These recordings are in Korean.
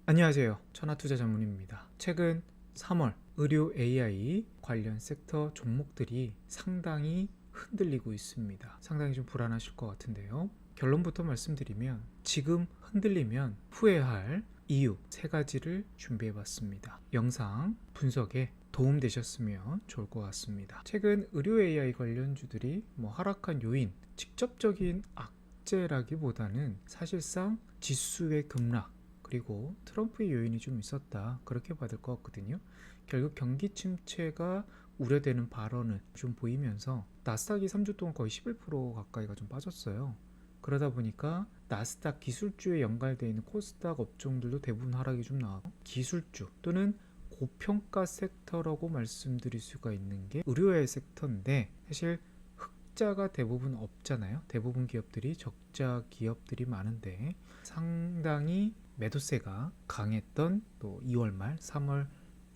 안녕하세요. 천하투자전문입니다. 최근 3월 의료 AI 관련 섹터 종목들이 상당히 흔들리고 있습니다. 상당히 좀 불안하실 것 같은데요. 결론부터 말씀드리면 지금 흔들리면 후회할 이유 3가지를 준비해봤습니다. 영상 분석에 도움되셨으면 좋을 것 같습니다. 최근 의료 AI 관련주들이 하락한 요인, 직접적인 악재라기보다는 사실상 지수의 급락, 그리고 트럼프의 요인이 좀 있었다, 그렇게 받을 것 같거든요. 결국 경기 침체가 우려되는 발언을 좀 보이면서 나스닥이 3주 동안 거의 11% 가까이가 좀 빠졌어요. 그러다 보니까 나스닥 기술주에 연관되어 있는 코스닥 업종들도 대부분 하락이 좀 나왔고, 기술주 또는 고평가 섹터라고 말씀드릴 수가 있는 게 의료의 섹터인데, 사실 흑자가 대부분 없잖아요. 대부분 기업들이 적자 기업들이 많은데 상당히 매도세가 강했던 또 2월 말 3월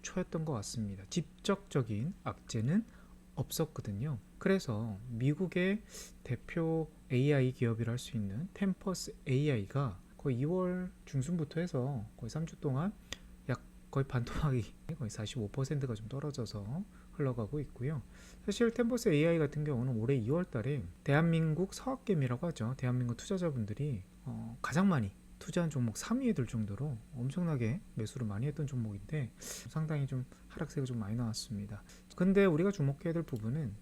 초였던 것 같습니다. 직접적인 악재는 없었거든요. 그래서 미국의 대표 AI 기업이라 할 수 있는 템퍼스 AI가 거의 2월 중순부터 해서 거의 3주 동안 약 거의 반토막이 거의 45%가 좀 떨어져서 흘러가고 있고요. 사실 템퍼스 AI 같은 경우는 올해 2월 달에 대한민국 서학개미라고 하죠. 대한민국 투자자분들이 가장 많이 투자한 종목 3위에 들 정도로 엄청나게 매수를 많이 했던 종목인데 상당히 좀 하락세가 좀 많이 나왔습니다. 근데 우리가 주목해야 될 부분은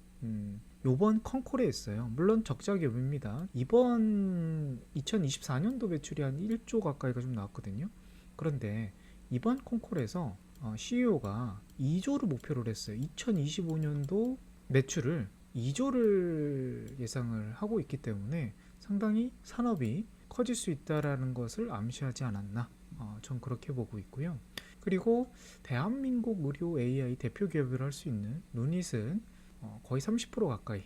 요번 컨콜에 있어요. 물론 적자 기업입니다. 이번 2024년도 매출이 한 1조 가까이가 좀 나왔거든요. 그런데 이번 컨콜에서 CEO가 2조를 목표로 했어요. 2025년도 매출을 2조를 예상을 하고 있기 때문에 상당히 산업이 커질 수 있다라는 것을 암시하지 않았나, 전 그렇게 보고 있고요. 그리고 대한민국 의료 AI 대표 기업이라 할 수 있는 누닛은 거의 30% 가까이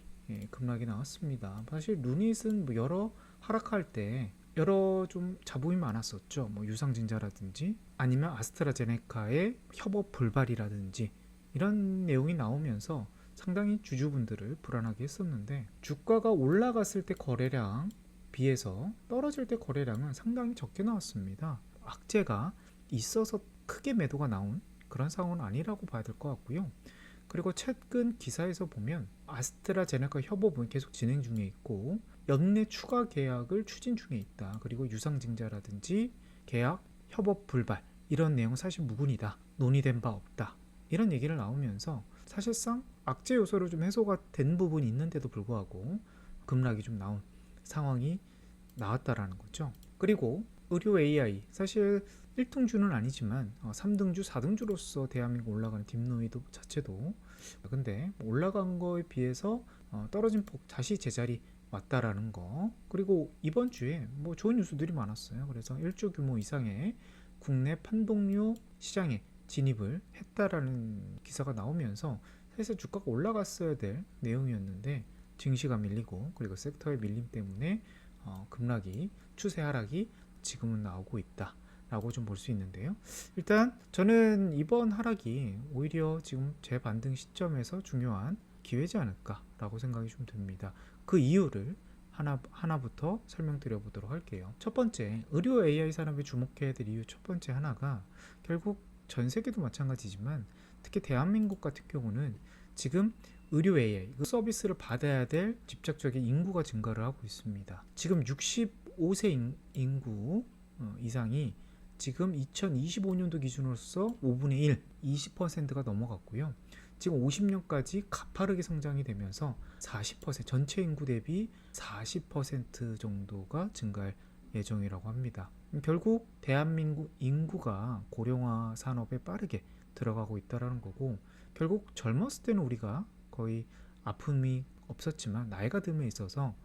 급락이 나왔습니다. 사실 누닛은 여러 하락할 때 여러 좀 잡음이 많았었죠. 유상증자라든지 아니면 아스트라제네카의 협업 불발이라든지 이런 내용이 나오면서 상당히 주주분들을 불안하게 했었는데, 주가가 올라갔을 때 거래량 비해서 떨어질 때 거래량은 상당히 적게 나왔습니다. 악재가 있어서 크게 매도가 나온 그런 상황은 아니라고 봐야 될 것 같고요. 그리고 최근 기사에서 보면 아스트라제네카 협업은 계속 진행 중에 있고 연내 추가 계약을 추진 중에 있다. 그리고 유상증자라든지 계약 협업 불발 이런 내용은 사실 무근이다. 논의된 바 없다. 이런 얘기를 나오면서 사실상 악재 요소로 좀 해소가 된 부분이 있는데도 불구하고 급락이 좀 나온 상황이 나왔다라는 거죠. 그리고 의료 AI 사실 1등주는 아니지만 3등주, 4등주로서 대한민국 올라가는 딥노이도 자체도, 근데 올라간 거에 비해서 떨어진 폭 다시 제자리 왔다라는 거. 그리고 이번 주에 좋은 뉴스들이 많았어요. 그래서 1조 규모 이상의 국내 판독료 시장에 진입을 했다라는 기사가 나오면서 사실 주가가 올라갔어야 될 내용이었는데 증시가 밀리고 그리고 섹터의 밀림 때문에 급락이, 추세 하락이 지금은 나오고 있다 라고 좀 볼 수 있는데요. 일단 저는 이번 하락이 오히려 지금 재반등 시점에서 중요한 기회지 않을까 라고 생각이 좀 듭니다. 그 이유를 하나부터 설명드려 보도록 할게요. 첫 번째, 의료 AI 산업에 주목해야 될 이유 첫 번째 하나가, 결국 전 세계도 마찬가지지만 특히 대한민국 같은 경우는 지금 의료 AI 그 서비스를 받아야 될 직접적인 인구가 증가를 하고 있습니다. 지금 65세 인구 이상이 지금 2025년도 기준으로서 5분의 1, 20%가 넘어갔고요. 지금 50년까지 가파르게 성장이 되면서 40%, 전체 인구 대비 40% 정도가 증가할 예정이라고 합니다. 결국 대한민국 인구가 고령화 산업에 빠르게 들어가고 있다는 거고, 결국 젊었을 때는 우리가 거의 아픔이 없었지만 나이가 듦에 있어서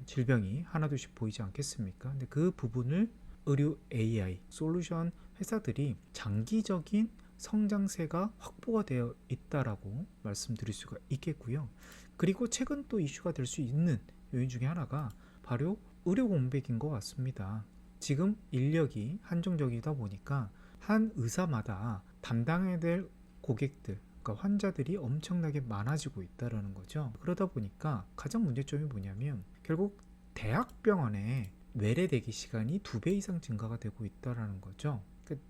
질병이 하나둘씩 보이지 않겠습니까? 근데 그 부분을 의료 AI 솔루션 회사들이 장기적인 성장세가 확보가 되어 있다라고 말씀드릴 수가 있겠고요. 그리고 최근 또 이슈가 될 수 있는 요인 중에 하나가 바로 의료 공백인 것 같습니다. 지금 인력이 한정적이다 보니까 한 의사마다 담당해야 될 고객들, 그러니까 환자들이 엄청나게 많아지고 있다는 거죠. 그러다 보니까 가장 문제점이 뭐냐면 결국 대학병원에 외래 대기 시간이 2배 이상 증가가 되고 있다는 거죠.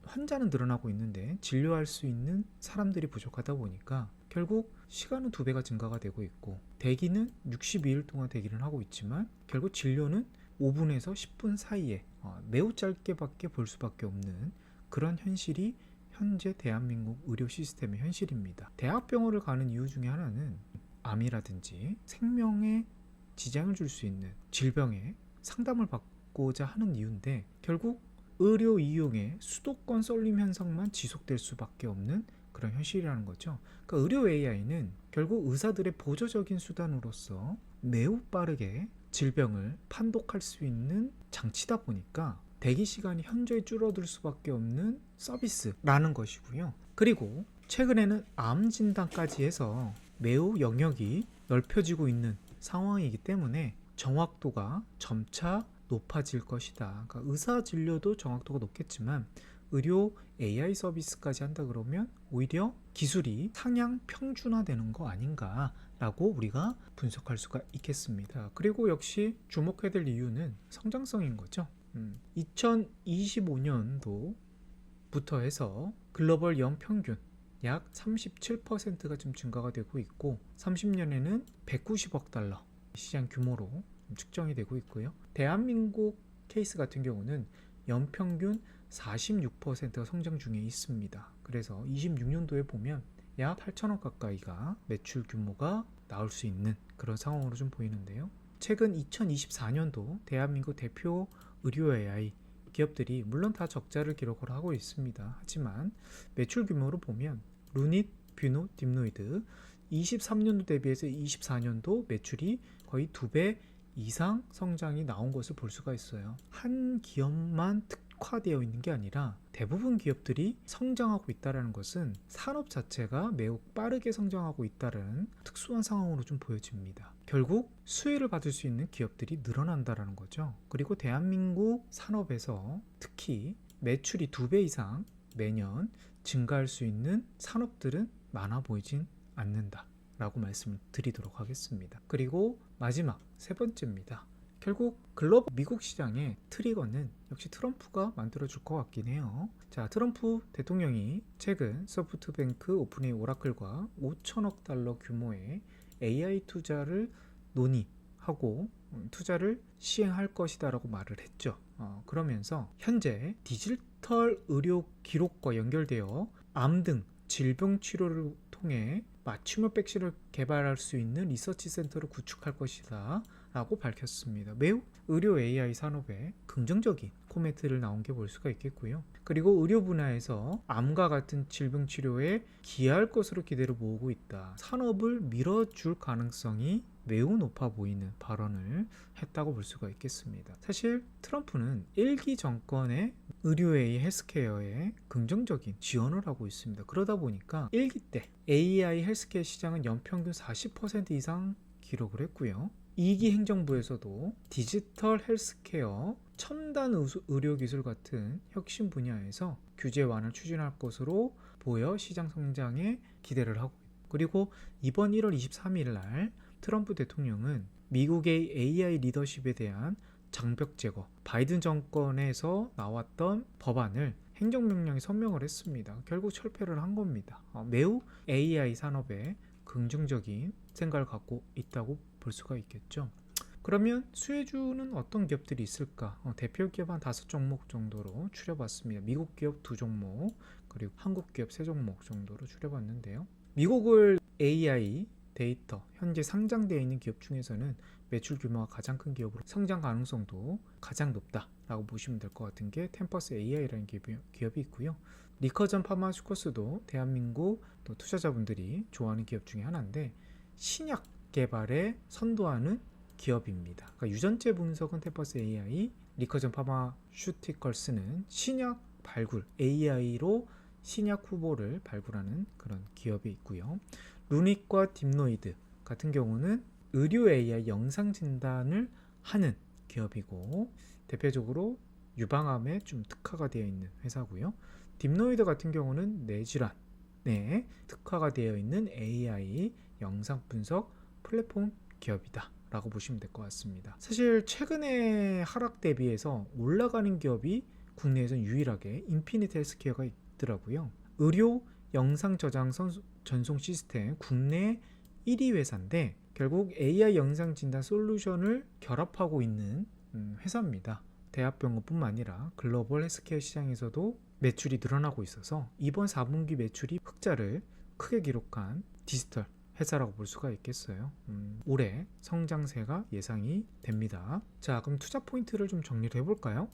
환자는 늘어나고 있는데 진료할 수 있는 사람들이 부족하다 보니까 결국 시간은 2배가 증가가 되고 있고, 대기는 62일 동안 대기를 하고 있지만 결국 진료는 5분에서 10분 사이에 매우 짧게밖에 볼 수밖에 없는 그런 현실이 현재 대한민국 의료 시스템의 현실입니다. 대학병원을 가는 이유 중에 하나는 암이라든지 생명에 지장을 줄 수 있는 질병에 상담을 받고자 하는 이유인데, 결국 의료 이용의 수도권 쏠림 현상만 지속될 수밖에 없는 그런 현실이라는 거죠. 그러니까 의료 AI는 결국 의사들의 보조적인 수단으로서 매우 빠르게 질병을 판독할 수 있는 장치다 보니까 대기 시간이 현저히 줄어들 수밖에 없는 서비스라는 것이고요. 그리고 최근에는 암 진단까지 해서 매우 영역이 넓혀지고 있는 상황이기 때문에 정확도가 점차 높아질 것이다. 그러니까 의사 진료도 정확도가 높겠지만 의료 AI 서비스까지 한다 그러면 오히려 기술이 상향 평준화되는 거 아닌가라고 우리가 분석할 수가 있겠습니다. 그리고 역시 주목해야 될 이유는 성장성인 거죠. 2025년도부터 해서 글로벌 연평균 약 37%가 좀 증가가 되고 있고, 30년에는 190억 달러 시장 규모로 측정이 되고 있고요. 대한민국 케이스 같은 경우는 연평균 46%가 성장 중에 있습니다. 그래서 26년도에 보면 약 8천억 가까이가 매출 규모가 나올 수 있는 그런 상황으로 좀 보이는데요. 최근 2024년도 대한민국 대표 의료 AI 기업들이 물론 다 적자를 기록을 하고 있습니다. 하지만 매출 규모로 보면 루닛, 뷰노, 딥노이드 23년도 대비해서 24년도 매출이 거의 2배 이상 성장이 나온 것을 볼 수가 있어요. 한 기업만 특화되어 있는 게 아니라 대부분 기업들이 성장하고 있다는 것은 산업 자체가 매우 빠르게 성장하고 있다는 특수한 상황으로 좀 보여집니다. 결국 수혜를 받을 수 있는 기업들이 늘어난다는 거죠. 그리고 대한민국 산업에서 특히 매출이 2배 이상 매년 증가할 수 있는 산업들은 많아 보이진 않는다 라고 말씀을 드리도록 하겠습니다. 그리고 마지막 세 번째입니다. 결국 글로벌 미국 시장의 트리거는 역시 트럼프가 만들어줄 것 같긴 해요. 자, 트럼프 대통령이 최근 소프트뱅크, 오픈AI, 오라클과 5천억 달러 규모의 AI 투자를 논의하고 투자를 시행할 것이다 라고 말을 했죠. 그러면서 현재 디지털 의료 기록과 연결되어 암 등 질병 치료를 통해 맞춤형 백신을 개발할 수 있는 리서치 센터를 구축할 것이다 라고 밝혔습니다. 매우 의료 AI 산업에 긍정적인 코멘트를 나온 게 볼 수가 있겠고요. 그리고 의료 분야에서 암과 같은 질병 치료에 기여할 것으로 기대를 모으고 있다. 산업을 밀어줄 가능성이 매우 높아 보이는 발언을 했다고 볼 수가 있겠습니다. 사실 트럼프는 1기 정권의 의료 AI 헬스케어에 긍정적인 지원을 하고 있습니다. 그러다 보니까 1기 때 AI 헬스케어 시장은 연평균 40% 이상 기록을 했고요. 2기 행정부에서도 디지털 헬스케어, 첨단 의료기술 같은 혁신 분야에서 규제 완화를 추진할 것으로 보여 시장 성장에 기대를 하고 있고, 그리고 이번 1월 23일 날 트럼프 대통령은 미국의 AI 리더십에 대한 장벽 제거, 바이든 정권에서 나왔던 법안을 행정명령에 서명을 했습니다. 결국 철폐를 한 겁니다. 매우 AI 산업에 긍정적인 생각을 갖고 있다고 볼 수가 있겠죠. 그러면 수혜주는 어떤 기업들이 있을까? 대표 기업 한 5종목 정도로 추려봤습니다. 미국 기업 2종목, 그리고 한국 기업 3종목 정도로 추려봤는데요. 미국을 AI 데이터 현재 상장되어 있는 기업 중에서는 매출 규모가 가장 큰 기업으로 성장 가능성도 가장 높다라고 보시면 될 것 같은 게 템퍼스 AI라는 기업이 있고요. 리커전 파마슈커스도 대한민국 또 투자자분들이 좋아하는 기업 중에 하나인데 신약 개발에 선도하는 기업입니다. 그러니까 유전체 분석은 템퍼스 AI, 리커전 파마슈티컬스는 신약 발굴 AI로 신약 후보를 발굴하는 그런 기업이 있고요. 루닛과 딥노이드 같은 경우는 의료 AI 영상 진단을 하는 기업이고 대표적으로 유방암에 좀 특화가 되어 있는 회사고요. 딥노이드 같은 경우는 뇌질환에 특화가 되어 있는 AI 영상 분석 플랫폼 기업이다 라고 보시면 될 것 같습니다. 사실 최근에 하락 대비해서 올라가는 기업이 국내에선 유일하게 인피니트 헬스케어가 있더라고요. 의료 영상 저장 전송 시스템 국내 1위 회사인데 결국 AI 영상 진단 솔루션을 결합하고 있는 회사입니다. 대학병원뿐만 아니라 글로벌 헬스케어 시장에서도 매출이 늘어나고 있어서 이번 4분기 매출이 흑자를 크게 기록한 디지털 회사라고 볼 수가 있겠어요. 올해 성장세가 예상이 됩니다. 자, 그럼 투자 포인트를 좀 정리를 해볼까요?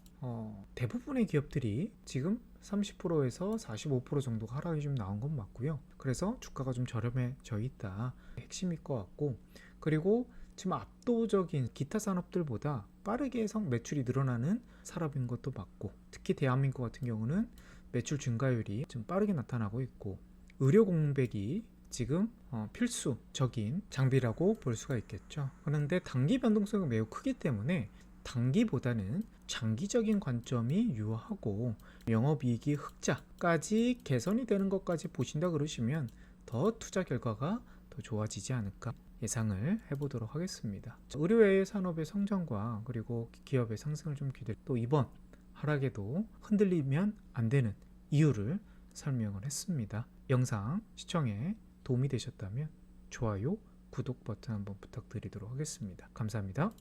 대부분의 기업들이 지금 30%에서 45% 정도가 하락이 좀 나온 건 맞고요. 그래서 주가가 좀 저렴해져 있다. 핵심일 것 같고, 그리고 지금 압도적인 기타 산업들보다 빠르게 매출이 늘어나는 산업인 것도 맞고, 특히 대한민국 같은 경우는 매출 증가율이 좀 빠르게 나타나고 있고, 의료 공백이 지금 필수적인 장비라고 볼 수가 있겠죠. 그런데 단기 변동성이 매우 크기 때문에 단기보다는 장기적인 관점이 유효하고 영업이익이 흑자까지 개선이 되는 것까지 보신다 그러시면 더 투자 결과가 더 좋아지지 않을까 예상을 해보도록 하겠습니다. 의료외 산업의 성장과 그리고 기업의 상승을 좀 기대, 또 이번 하락에도 흔들리면 안 되는 이유를 설명을 했습니다. 영상 시청에 도움이 되셨다면 좋아요, 구독 버튼 한번 부탁드리도록 하겠습니다. 감사합니다.